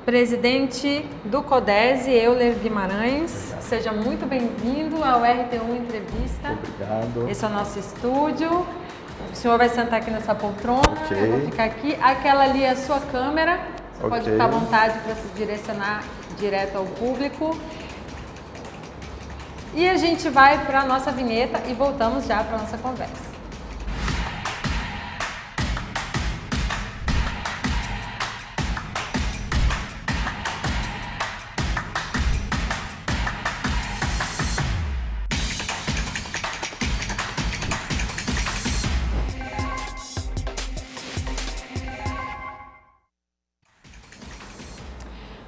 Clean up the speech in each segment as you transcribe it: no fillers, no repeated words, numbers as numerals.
Presidente do CODESE, Euler Guimarães, seja muito bem-vindo ao RT1 Entrevista. Obrigado. Esse é o nosso estúdio. O senhor vai sentar aqui nessa poltrona, Ok. Eu vou ficar aqui. Aquela ali é a sua câmera, você pode Ok. ficar à vontade para se direcionar direto ao público. E a gente vai para a nossa vinheta e voltamos já para a nossa conversa.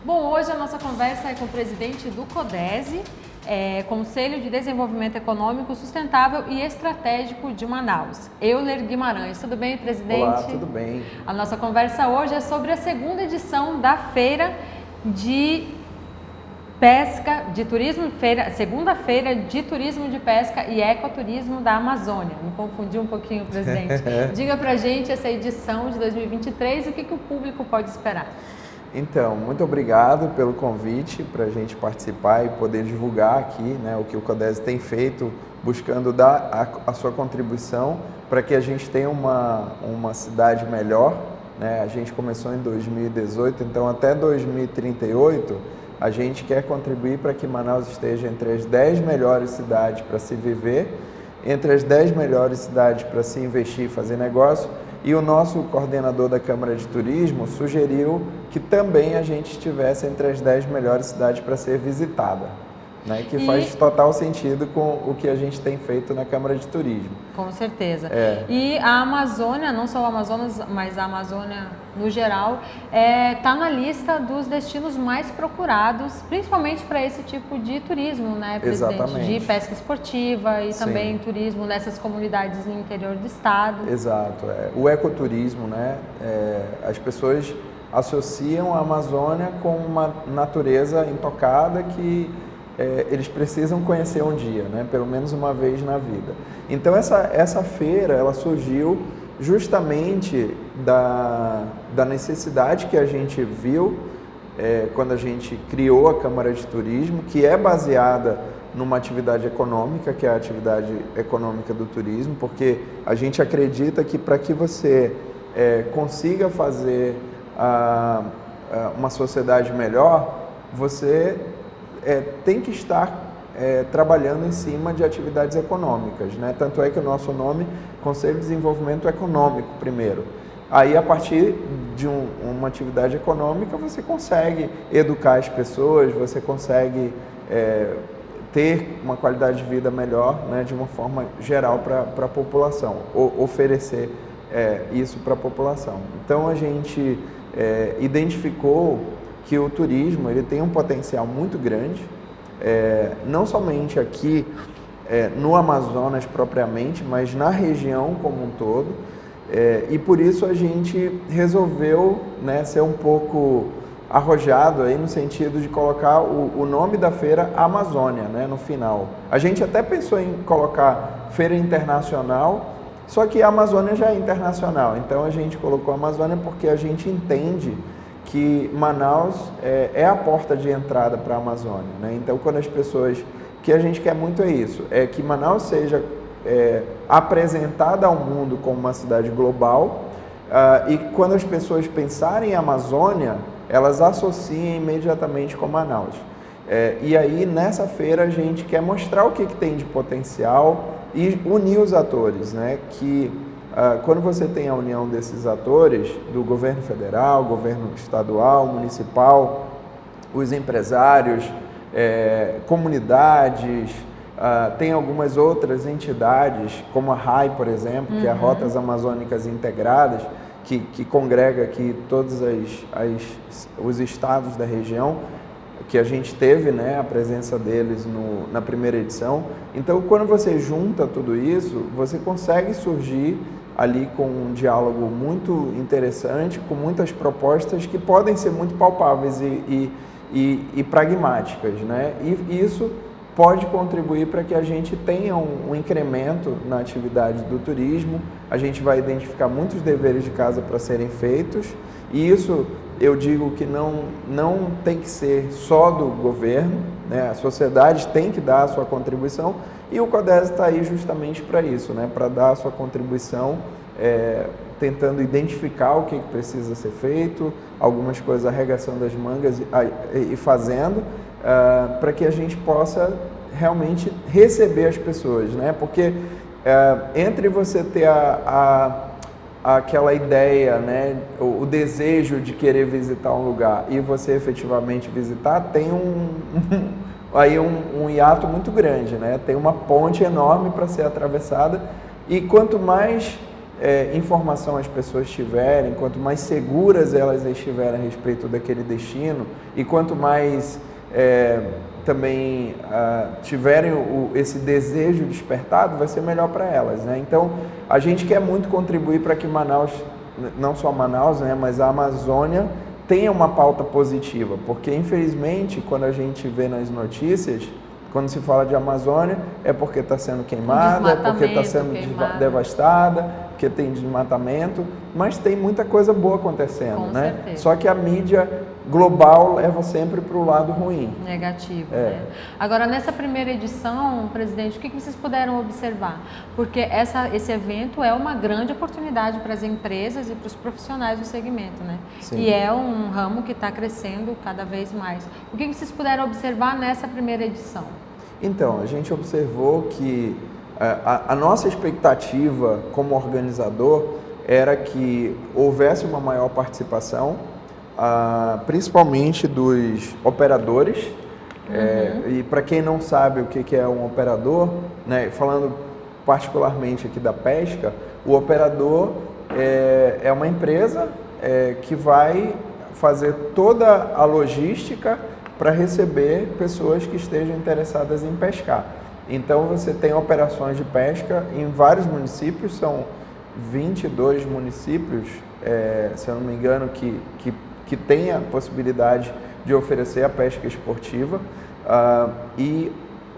Bom, hoje a nossa conversa é com o presidente do CODESE, Conselho de Desenvolvimento Econômico Sustentável e Estratégico de Manaus, Euler Guimarães. Tudo bem, presidente? Olá, tudo bem. A nossa conversa hoje é sobre a segunda edição da Feira de Pesca, de Turismo, segunda feira de Turismo de Pesca e Ecoturismo da Amazônia. Me confundi um pouquinho, presidente. Diga pra gente essa edição de 2023 e o que o público pode esperar. Então, muito obrigado pelo convite para a gente participar e poder divulgar aqui, né, o que o CODESE tem feito, buscando dar a sua contribuição para que a gente tenha uma cidade melhor, né? A gente começou em 2018, então até 2038 a gente quer contribuir para que Manaus esteja entre as 10 melhores cidades para se viver, entre as 10 melhores cidades para se investir e fazer negócio. E o nosso coordenador da Câmara de Turismo sugeriu que também a gente estivesse entre as 10 melhores cidades para ser visitada, né? Que faz total sentido com o que a gente tem feito na Câmara de Turismo. Com certeza. E a Amazônia, não só o Amazonas, mas a Amazônia no geral, está na lista dos destinos mais procurados, principalmente para esse tipo de turismo, né, presidente? Exatamente. De pesca esportiva e também turismo nessas comunidades no interior do estado. Exato. O ecoturismo, né? As pessoas associam a Amazônia com uma natureza intocada que eles precisam conhecer um dia, né? Pelo menos uma vez na vida. Então essa feira ela surgiu justamente da necessidade que a gente viu quando a gente criou a Câmara de Turismo, que é baseada numa atividade econômica, que é a atividade econômica do turismo, porque a gente acredita que para que você consiga fazer uma sociedade melhor, você tem que estar trabalhando em cima de atividades econômicas, né? Tanto é que o nosso nome, Conselho de Desenvolvimento Econômico, primeiro. Aí, a partir de uma atividade econômica, você consegue educar as pessoas, você consegue ter uma qualidade de vida melhor, né, de uma forma geral para a população, oferecer isso para a população. Então, a gente identificou que o turismo ele tem um potencial muito grande, não somente aqui no Amazonas propriamente, mas na região como um todo, e por isso a gente resolveu, né, ser um pouco arrojado aí no sentido de colocar o nome da feira Amazônia, né, no final. A gente até pensou em colocar Feira Internacional, só que a Amazônia já é internacional, então a gente colocou a Amazônia porque a gente entende que Manaus é a porta de entrada para a Amazônia, né? Então, quando as pessoas... O que a gente quer muito é isso, é que Manaus seja apresentada ao mundo como uma cidade global, e quando as pessoas pensarem em Amazônia, elas associem imediatamente com Manaus. E aí, nessa feira, a gente quer mostrar o que tem de potencial e unir os atores, né? Quando você tem a união desses atores, do governo federal, governo estadual, municipal, os empresários, comunidades, tem algumas outras entidades, como a RAI, por exemplo, que é a Rotas Amazônicas Integradas, que congrega aqui todos os estados da região, que a gente teve, né, a presença deles na primeira edição. Então, quando você junta tudo isso, você consegue surgir ali com um diálogo muito interessante, com muitas propostas que podem ser muito palpáveis e pragmáticas, né? E isso pode contribuir para que a gente tenha um incremento na atividade do turismo. A gente vai identificar muitos deveres de casa para serem feitos e isso eu digo que não tem que ser só do governo, né? A sociedade tem que dar a sua contribuição e o CODES está aí justamente para isso, né? Para dar a sua contribuição, tentando identificar o que precisa ser feito, algumas coisas arregaçando as mangas e fazendo, para que a gente possa realmente receber as pessoas, né? Porque entre você ter aquela ideia, né, o desejo de querer visitar um lugar e você efetivamente visitar, tem aí um hiato muito grande, né? Tem uma ponte enorme para ser atravessada e quanto mais informação as pessoas tiverem, quanto mais seguras elas estiverem a respeito daquele destino e quanto mais também tiverem esse desejo despertado, vai ser melhor para elas, né? Então, a gente quer muito contribuir para que Manaus, não só Manaus, né, mas a Amazônia tenha uma pauta positiva, porque infelizmente, quando a gente vê nas notícias, quando se fala de Amazônia, é porque está sendo queimada, é porque está sendo devastada, porque tem desmatamento, mas tem muita coisa boa acontecendo, né? Certeza. Só que a mídia global leva sempre para o lado ruim. Negativo, né? Agora, nessa primeira edição, presidente, o que vocês puderam observar? Porque esse evento é uma grande oportunidade para as empresas e para os profissionais do segmento, né? Sim. E é um ramo que está crescendo cada vez mais. O que vocês puderam observar nessa primeira edição? Então, a gente observou que a nossa expectativa como organizador era que houvesse uma maior participação, principalmente dos operadores. E para quem não sabe o que é um operador, né, falando particularmente aqui da pesca, o operador é uma empresa que vai fazer toda a logística para receber pessoas que estejam interessadas em pescar. Então você tem operações de pesca em vários municípios, são 22 municípios, se eu não me engano, que tem a possibilidade de oferecer a pesca esportiva, e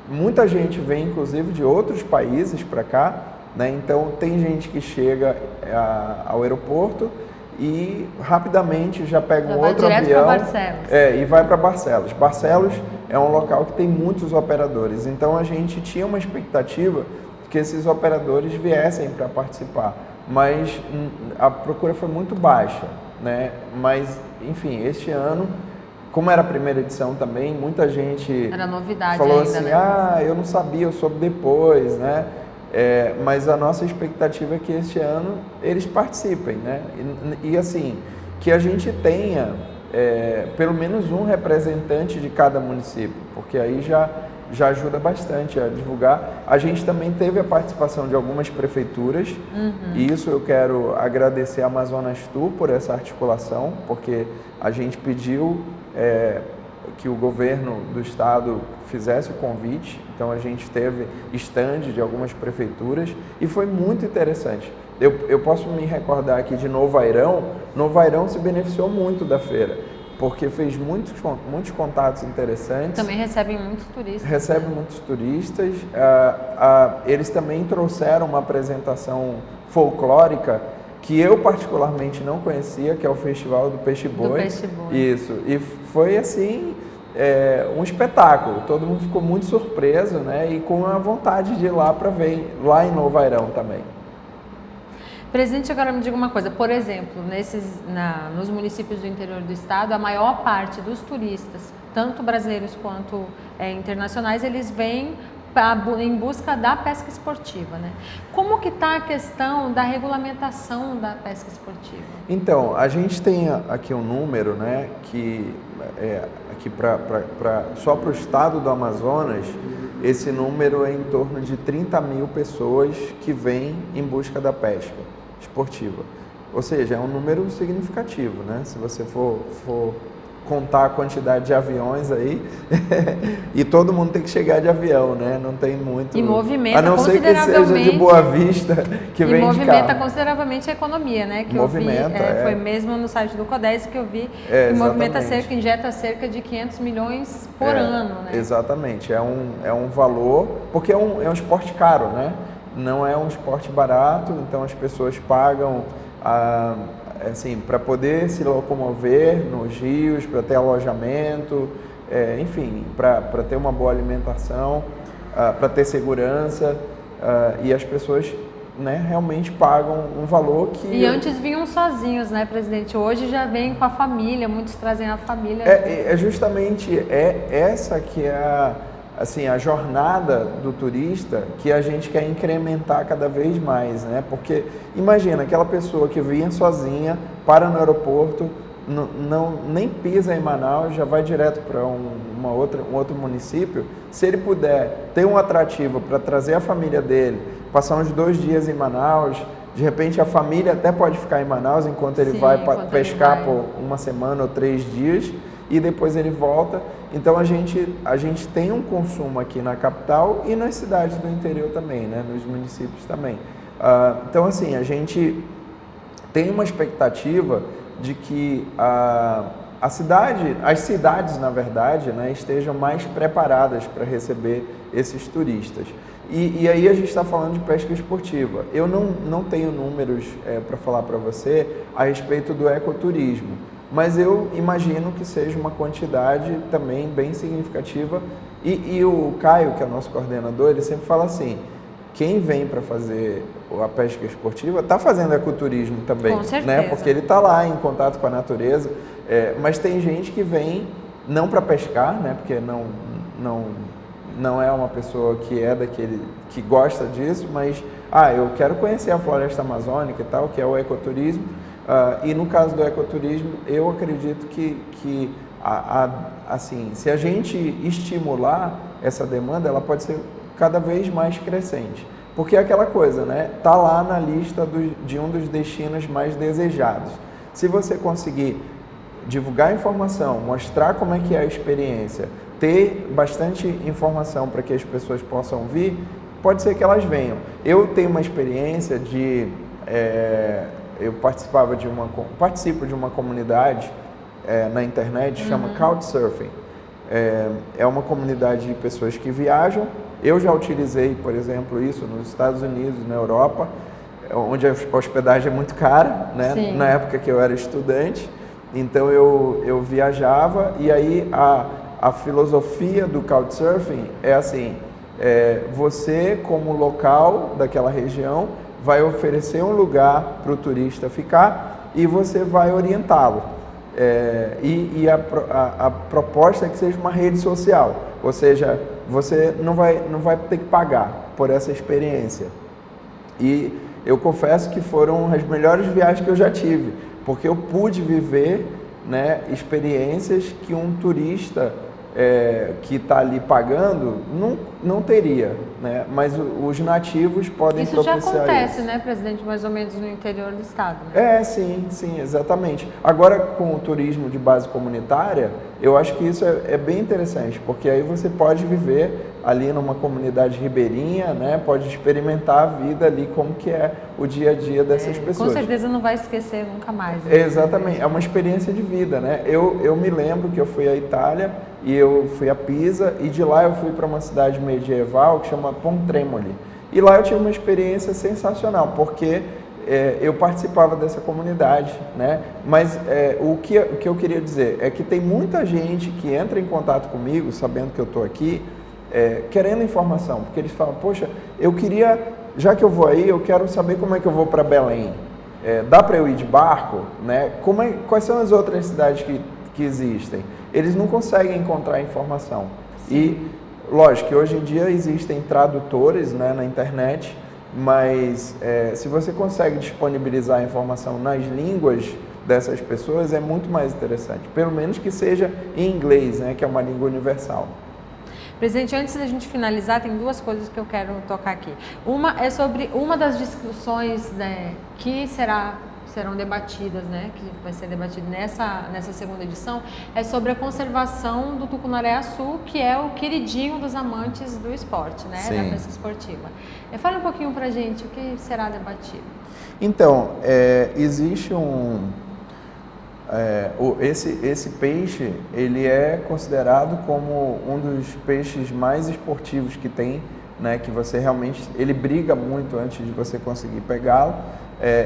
muita gente vem inclusive de outros países para cá, né? Então tem gente que chega ao aeroporto e rapidamente já pega um outro avião e vai para Barcelos. Barcelos é um local que tem muitos operadores, então a gente tinha uma expectativa que esses operadores viessem para participar, mas a procura foi muito baixa, né? Mas, enfim, este ano, como era a primeira edição também, muita gente era novidade falou ainda, assim, né? Eu não sabia, eu soube depois, né? Mas a nossa expectativa é que este ano eles participem, né? E assim, que a gente tenha pelo menos um representante de cada município, porque aí já ajuda bastante a divulgar. A gente também teve a participação de algumas prefeituras, e isso eu quero agradecer a Amazonas Tour por essa articulação, porque a gente pediu que o governo do estado fizesse o convite, então a gente teve stand de algumas prefeituras e foi muito interessante. Eu posso me recordar aqui de Novo Airão. Novo Airão se beneficiou muito da feira, porque fez muitos contatos interessantes. Também recebem muitos turistas. Recebem muitos turistas. Eles também trouxeram uma apresentação folclórica que eu particularmente não conhecia, que é o Festival do Peixe Boi. Do Peixe Boi. Isso. E foi assim, um espetáculo. Todo mundo ficou muito surpreso, né? E com a vontade de ir lá para ver, lá em Novo Airão também. Presidente, agora me diga uma coisa, por exemplo, nos municípios do interior do estado, a maior parte dos turistas, tanto brasileiros quanto internacionais, eles vêm em busca da pesca esportiva, né? Como que está a questão da regulamentação da pesca esportiva? Então, a gente tem aqui um número, né, que aqui só para o estado do Amazonas, esse número é em torno de 30 mil pessoas que vêm em busca da pesca esportiva. Ou seja, é um número significativo, né? Se você for contar a quantidade de aviões aí, e todo mundo tem que chegar de avião, né? Não tem muito... E movimenta a não ser que seja de Boa Vista, que vem de carro. E movimenta consideravelmente a economia, né? Que movimenta, eu vi, foi mesmo no site do CODES que eu vi, que movimenta injeta cerca de 500 milhões por ano, né? Exatamente, é um valor, porque é um esporte caro, né? Não é um esporte barato, então as pessoas pagam assim, para poder se locomover nos rios, para ter alojamento, enfim, para ter uma boa alimentação, para ter segurança, e as pessoas, né, realmente pagam um valor que... E antes vinham sozinhos, né, presidente? Hoje já vem com a família, muitos trazem a família. Justamente essa que é assim, a jornada do turista que a gente quer incrementar cada vez mais, né? Porque imagina aquela pessoa que vinha sozinha, para no aeroporto, nem pisa em Manaus, já vai direto para um outro município. Se ele puder ter um atrativo para trazer a família dele, passar uns 2 dias em Manaus, de repente a família até pode ficar em Manaus enquanto ele vai pescar por 1 semana ou 3 dias e depois ele volta. Então a gente tem um consumo aqui na capital e nas cidades do interior também, né? Nos municípios também. Então assim, a gente tem uma expectativa de que as cidades, na verdade, né, estejam mais preparadas para receber esses turistas. E aí a gente está falando de pesca esportiva. Eu não tenho números para falar para você a respeito do ecoturismo, mas eu imagino que seja uma quantidade também bem significativa. E o Caio, que é o nosso coordenador, ele sempre fala assim, quem vem para fazer a pesca esportiva está fazendo ecoturismo também, com certeza, né? Porque ele está lá em contato com a natureza, mas tem gente que vem não para pescar, né? Porque não é uma pessoa que é daquele que gosta disso, mas eu quero conhecer a floresta amazônica e tal, que é o ecoturismo. E no caso do ecoturismo, eu acredito que assim, se a gente estimular essa demanda, ela pode ser cada vez mais crescente. Porque é aquela coisa, né? Tá lá na lista de um dos destinos mais desejados. Se você conseguir divulgar informação, mostrar como é que é a experiência, ter bastante informação para que as pessoas possam vir, pode ser que elas venham. Eu tenho uma experiência eu participo de uma comunidade na internet, chama Couchsurfing. É uma comunidade de pessoas que viajam. Eu já utilizei, por exemplo, isso nos Estados Unidos, na Europa, onde a hospedagem é muito cara, né? Sim. Na época que eu era estudante. Então eu viajava e aí a filosofia do Couchsurfing é assim, você como local daquela região vai oferecer um lugar para o turista ficar e você vai orientá-lo. A proposta é que seja uma rede social, ou seja, você não vai ter que pagar por essa experiência. E eu confesso que foram as melhores viagens que eu já tive, porque eu pude viver, né, experiências que um turista que está ali pagando não teria, né? Mas os nativos podem propiciar isso. Isso já acontece, né, presidente, mais ou menos no interior do estado, né? Sim, exatamente. Agora, com o turismo de base comunitária, eu acho que isso é bem interessante, porque aí você pode viver ali numa comunidade ribeirinha, né? Pode experimentar a vida ali, como que é o dia a dia dessas pessoas. Com certeza não vai esquecer nunca mais. Né? Exatamente, é uma experiência de vida, né? Eu me lembro que eu fui à Itália e eu fui a Pisa, e de lá eu fui para uma cidade medieval que chama Pontremoli. E lá eu tive uma experiência sensacional, porque eu participava dessa comunidade, né? Mas o que eu queria dizer é que tem muita gente que entra em contato comigo, sabendo que eu estou aqui, querendo informação, porque eles falam, poxa, eu queria, já que eu vou aí, eu quero saber como é que eu vou para Belém. Dá para eu ir de barco? Né? Quais são as outras cidades que existem? Eles não conseguem encontrar informação. Sim. E, lógico, que hoje em dia existem tradutores, né, na internet, mas se você consegue disponibilizar a informação nas línguas dessas pessoas, é muito mais interessante. Pelo menos que seja em inglês, né, que é uma língua universal. Presidente, antes da gente finalizar, tem 2 coisas que eu quero tocar aqui. Uma é sobre uma das discussões, né, que serão debatidas, né, que vai ser debatido nessa segunda edição, é sobre a conservação do tucunaré-açu, que é o queridinho dos amantes do esporte, né, da pesca esportiva. Fala um pouquinho pra gente o que será debatido. Então, existe esse peixe, ele é considerado como um dos peixes mais esportivos que tem né, que você realmente, ele briga muito antes de você conseguir pegá-lo,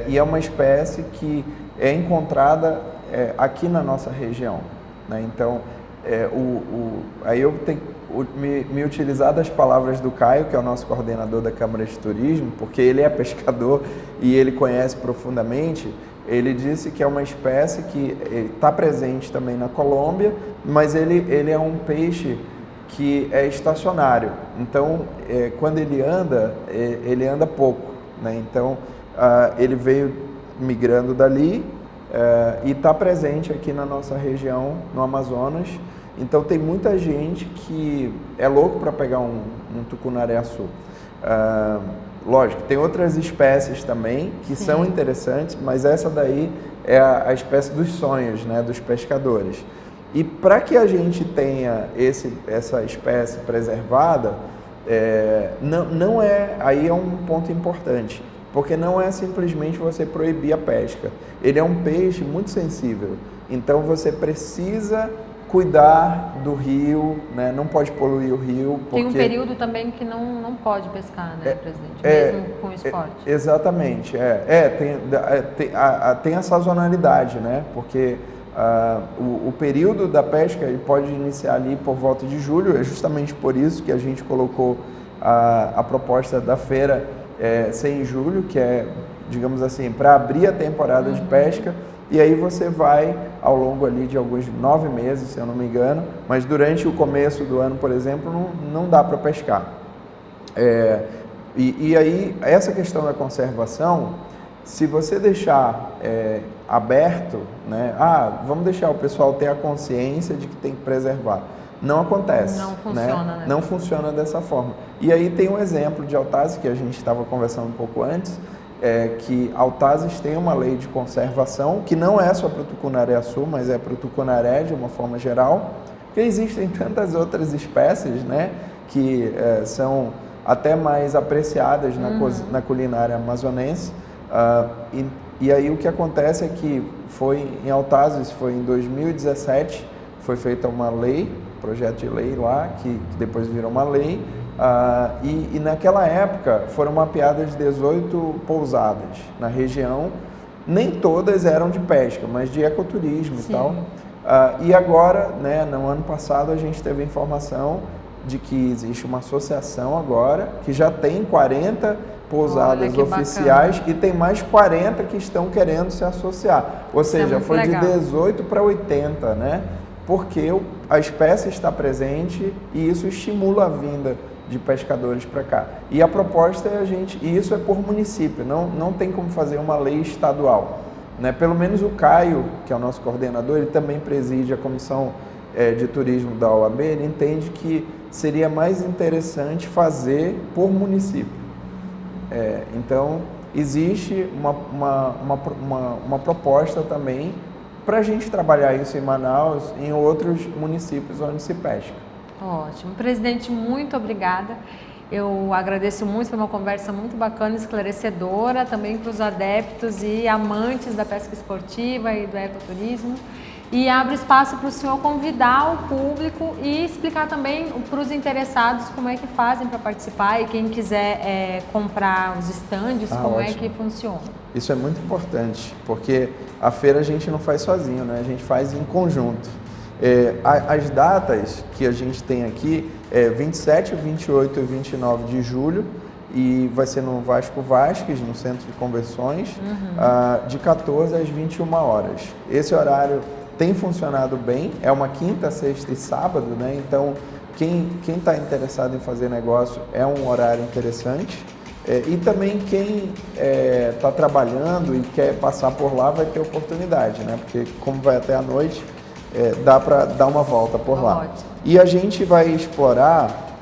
e é uma espécie que é encontrada aqui na nossa região, né? Então, aí eu tenho me utilizar das palavras do Caio, que é o nosso coordenador da Câmara de Turismo, porque ele é pescador e ele conhece profundamente. Ele disse que é uma espécie que está presente também na Colômbia, mas ele é um peixe que é estacionário. Então, quando ele anda pouco, né? Então, ele veio migrando dali e está presente aqui na nossa região, no Amazonas. Então, tem muita gente que é louco para pegar um tucunaré-açu. Lógico, tem outras espécies também que Sim. são interessantes, mas essa daí é a espécie dos sonhos, né, dos pescadores. E para que a gente tenha essa espécie preservada, aí é um ponto importante, porque não é simplesmente você proibir a pesca. Ele é um peixe muito sensível, então você precisa cuidar do rio, né? Não pode poluir o rio. Tem um período também que não pode pescar, né, presidente? Mesmo com esporte. Exatamente. Tem a sazonalidade, né? Porque o período da pesca ele pode iniciar ali por volta de julho. É justamente por isso que a gente colocou a proposta da feira ser em julho, que é, digamos assim, para abrir a temporada de pesca. E aí você vai ao longo ali de alguns 9 meses, se eu não me engano, mas durante o começo do ano, por exemplo, não dá para pescar. E aí, essa questão da conservação, se você deixar aberto, né, vamos deixar o pessoal ter a consciência de que tem que preservar. Não acontece. Não funciona, né? Não funciona dessa forma. E aí tem um exemplo de Altazes, que a gente estava conversando um pouco antes, que Altazes tem uma lei de conservação, que não é só para o tucunaré-açu, mas é para o tucunaré de uma forma geral, porque existem tantas outras espécies, né, que são até mais apreciadas na culinária amazonense. E aí o que acontece é que em Altazes, foi em 2017, foi feita uma lei, projeto de lei lá, que depois virou uma lei, e naquela época foram mapeadas 18 pousadas na região, nem todas eram de pesca, mas de ecoturismo Sim. e tal. E agora, né, no ano passado, a gente teve a informação de que existe uma associação agora, que já tem 40 pousadas oficiais bacana. E tem mais 40 que estão querendo se associar. Ou seja, foi legal. De 18 para 80, né? Porque a espécie está presente e isso estimula a vinda de pescadores para cá. E a proposta e isso é por município, não tem como fazer uma lei estadual, né? Pelo menos o Caio, que é o nosso coordenador, ele também preside a comissão de turismo da OAB, ele entende que seria mais interessante fazer por município. Então, existe uma proposta também para a gente trabalhar isso em Manaus e em outros municípios onde se pesca. Ótimo. Presidente, muito obrigada. Eu agradeço muito, foi uma conversa muito bacana, esclarecedora, também para os adeptos e amantes da pesca esportiva e do ecoturismo. E abro espaço para o senhor convidar o público e explicar também para os interessados como é que fazem para participar e quem quiser comprar os estandes, como ótimo. É que funciona. Isso é muito importante, porque a feira a gente não faz sozinho, né? A gente faz em conjunto. As datas que a gente tem aqui é 27, 28 e 29 de julho e vai ser no Vasco Vasques, no Centro de Convenções, de 14 às 21 horas. Esse horário tem funcionado bem, é uma quinta, sexta e sábado, né? Então, quem está interessado em fazer negócio é um horário interessante. E também quem está trabalhando e quer passar por lá vai ter oportunidade, né? Porque como vai até a noite, dá para dar uma volta por lá. Ótimo. E a gente vai explorar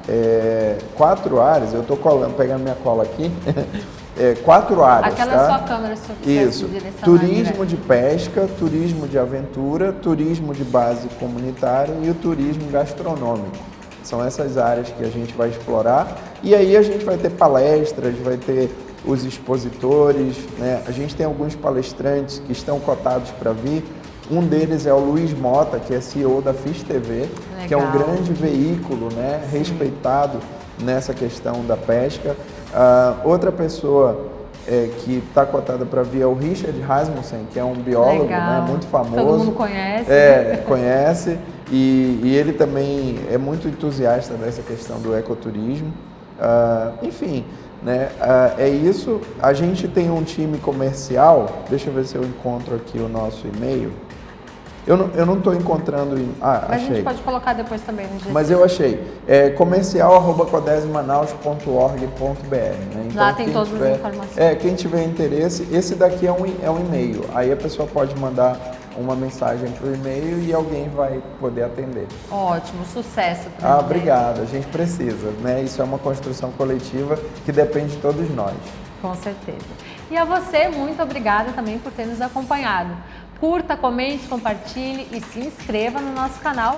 4 áreas, eu estou pegando minha cola aqui, 4 áreas. Aquela tá? sua câmera, se eu quiser. Isso, turismo de pesca, turismo de aventura, turismo de base comunitário e o turismo gastronômico. São essas áreas que a gente vai explorar e aí a gente vai ter palestras, vai ter os expositores, né? A gente tem alguns palestrantes que estão cotados para vir. Um deles é o Luiz Mota, que é CEO da Fish TV, Legal. Que é um grande veículo, né, respeitado nessa questão da pesca. Outra pessoa que está cotada para vir é o Richard Rasmussen, que é um biólogo, né, muito famoso. Todo mundo conhece. Conhece. E ele também é muito entusiasta dessa questão do ecoturismo. Enfim, né, é isso. A gente tem um time comercial. Deixa eu ver se eu encontro aqui o nosso e-mail. Eu não estou encontrando. Mas achei. a gente pode colocar depois também no GC. Mas eu achei. comercial@codesmanaus.org.br. Né? Então, lá tem todas as informações. Quem tiver interesse, esse daqui é um e-mail. Aí a pessoa pode mandar uma mensagem para o e-mail e alguém vai poder atender. Ótimo, sucesso. Obrigado. A gente precisa, né? Isso é uma construção coletiva que depende de todos nós. Com certeza. E a você, muito obrigada também por ter nos acompanhado. Curta, comente, compartilhe e se inscreva no nosso canal.